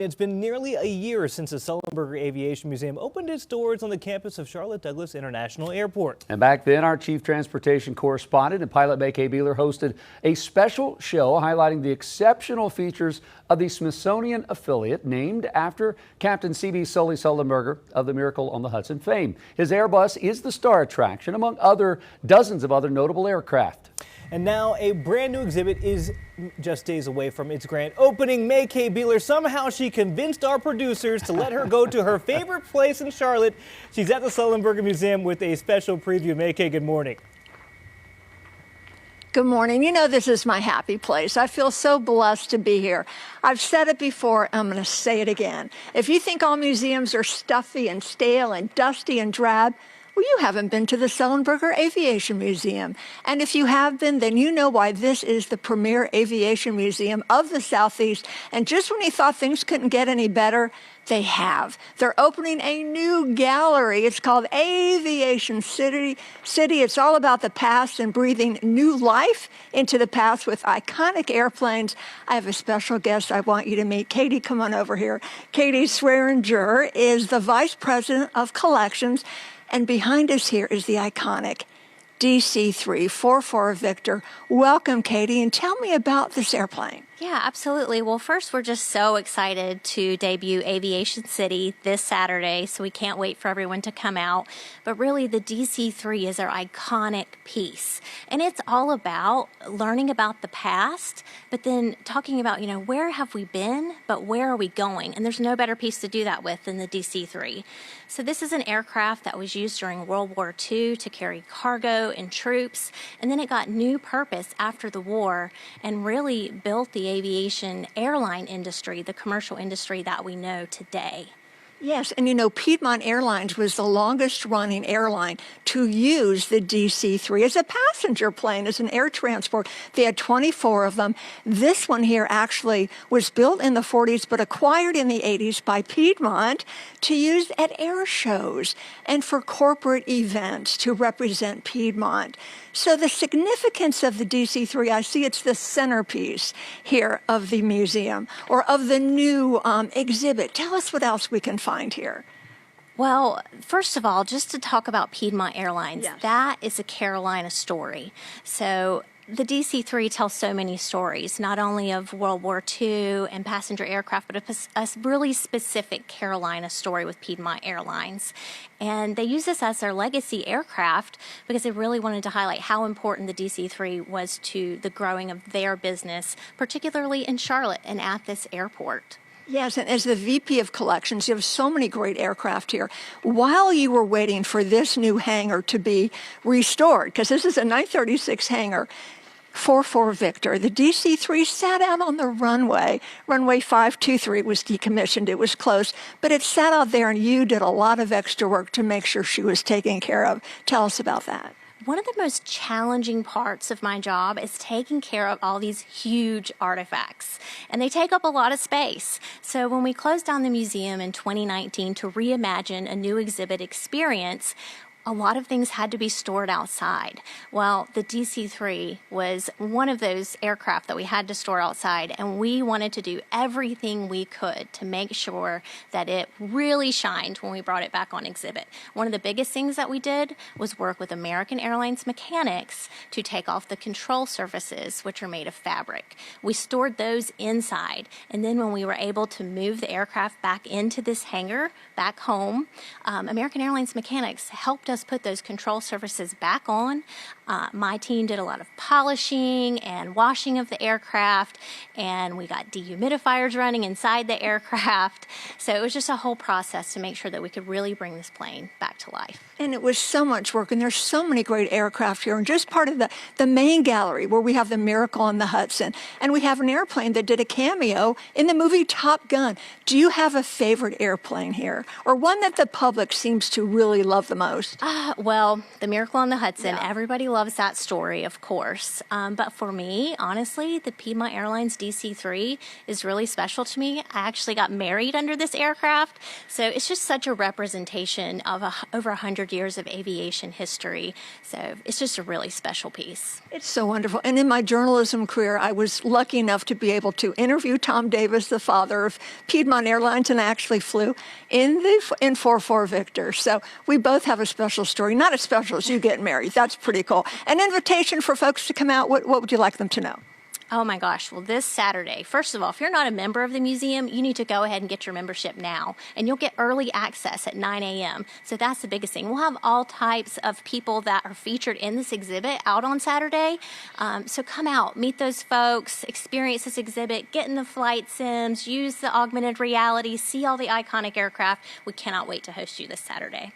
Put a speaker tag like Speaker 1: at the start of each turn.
Speaker 1: It's been nearly a year since the Sullenberger Aviation Museum opened its doors on the campus of Charlotte Douglas International Airport.
Speaker 2: And back then, our chief transportation correspondent and pilot May K. Beeler hosted a special show highlighting the exceptional features of the Smithsonian affiliate named after Captain C.B. Sully Sullenberger of the Miracle on the Hudson fame. His Airbus is the star attraction among dozens of other notable aircraft.
Speaker 1: And now a brand new exhibit is just days away from its grand opening. May K. Beeler, somehow she convinced our producers to let her go to her favorite place in Charlotte. She's at the Sullenberger Museum with a special preview. May K., good morning.
Speaker 3: Good morning. You know, this is my happy place. I feel so blessed to be here. I've said it before, I'm going to say it again. If you think all museums are stuffy and stale and dusty and drab, well, you haven't been to the Sullenberger Aviation Museum. And if you have been, then you know why this is the premier aviation museum of the Southeast. And just when you thought things couldn't get any better, they have. They're opening a new gallery. It's called Aviation City. It's all about the past and breathing new life into the past with iconic airplanes. I have a special guest I want you to meet. Katie, come on over here. Katie Swearinger is the Vice President of Collections. And behind us here is the iconic DC-3 44 Victor. Welcome, Katie, and tell me about this airplane.
Speaker 4: Yeah, absolutely. Well, first, we're just so excited to debut Aviation City this Saturday, so we can't wait for everyone to come out. But really, the DC-3 is our iconic piece, and it's all about learning about the past, but then talking about, where have we been, but where are we going? And there's no better piece to do that with than the DC-3. So this is an aircraft that was used during World War II to carry cargo and troops, and then it got new purpose after the war and really built the aviation airline industry, the commercial industry that we know today.
Speaker 3: Yes, and Piedmont Airlines was the longest running airline to use the DC-3 as a passenger plane, as an air transport. They had 24 of them. This one here actually was built in the 40s but acquired in the 80s by Piedmont to use at air shows and for corporate events to represent Piedmont. So the significance of the DC-3, I see it's the centerpiece here of the museum or of the new exhibit. Tell us what else we can find here.
Speaker 4: Well, first of all, just to talk about Piedmont Airlines,
Speaker 3: yes.
Speaker 4: That is a Carolina story. So the DC-3 tells so many stories, not only of World War II and passenger aircraft, but a really specific Carolina story with Piedmont Airlines. And they use this as their legacy aircraft because they really wanted to highlight how important the DC-3 was to the growing of their business, particularly in Charlotte and at this airport.
Speaker 3: Yes, and as the VP of Collections, you have so many great aircraft here. While you were waiting for this new hangar to be restored, because this is a 936 hangar, 44 Victor, the DC-3 sat out on the runway. Runway 523 was decommissioned. It was closed, but it sat out there, and you did a lot of extra work to make sure she was taken care of. Tell us about that.
Speaker 4: One of the most challenging parts of my job is taking care of all these huge artifacts, and they take up a lot of space. So when we closed down the museum in 2019 to reimagine a new exhibit experience, a lot of things had to be stored outside. Well, the DC-3 was one of those aircraft that we had to store outside, and we wanted to do everything we could to make sure that it really shined when we brought it back on exhibit. One of the biggest things that we did was work with American Airlines mechanics to take off the control surfaces, which are made of fabric. We stored those inside, and then when we were able to move the aircraft back into this hangar, back home, American Airlines mechanics helped us put those control surfaces back on. My team did a lot of polishing and washing of the aircraft, and we got dehumidifiers running inside the aircraft. So it was just a whole process to make sure that we could really bring this plane back to life.
Speaker 3: And it was so much work, and there's so many great aircraft here. And just part of the main gallery where we have the Miracle on the Hudson, and we have an airplane that did a cameo in the movie Top Gun. Do you have a favorite airplane here, or one that the public seems to really love the most?
Speaker 4: Well, the Miracle on the Hudson,
Speaker 3: Yeah.
Speaker 4: Everybody loves that story, of course. But for me, honestly, the Piedmont Airlines DC-3 is really special to me. I actually got married under this aircraft, so it's just such a representation of over 100 100 years of aviation history. So it's just a really special piece.
Speaker 3: It's so wonderful. And in my journalism career, I was lucky enough to be able to interview Tom Davis, the father of Piedmont Airlines, and I actually flew in 4-4 Victor. So we both have a special story. Not as special as you getting married. That's pretty cool. An invitation for folks to come out. What would you like them to know?
Speaker 4: Oh my gosh, well this Saturday, first of all, if you're not a member of the museum, you need to go ahead and get your membership now, and you'll get early access at 9 a.m. So that's the biggest thing. We'll have all types of people that are featured in this exhibit out on Saturday. So come out, meet those folks, experience this exhibit, get in the flight sims, use the augmented reality, see all the iconic aircraft. We cannot wait to host you this Saturday.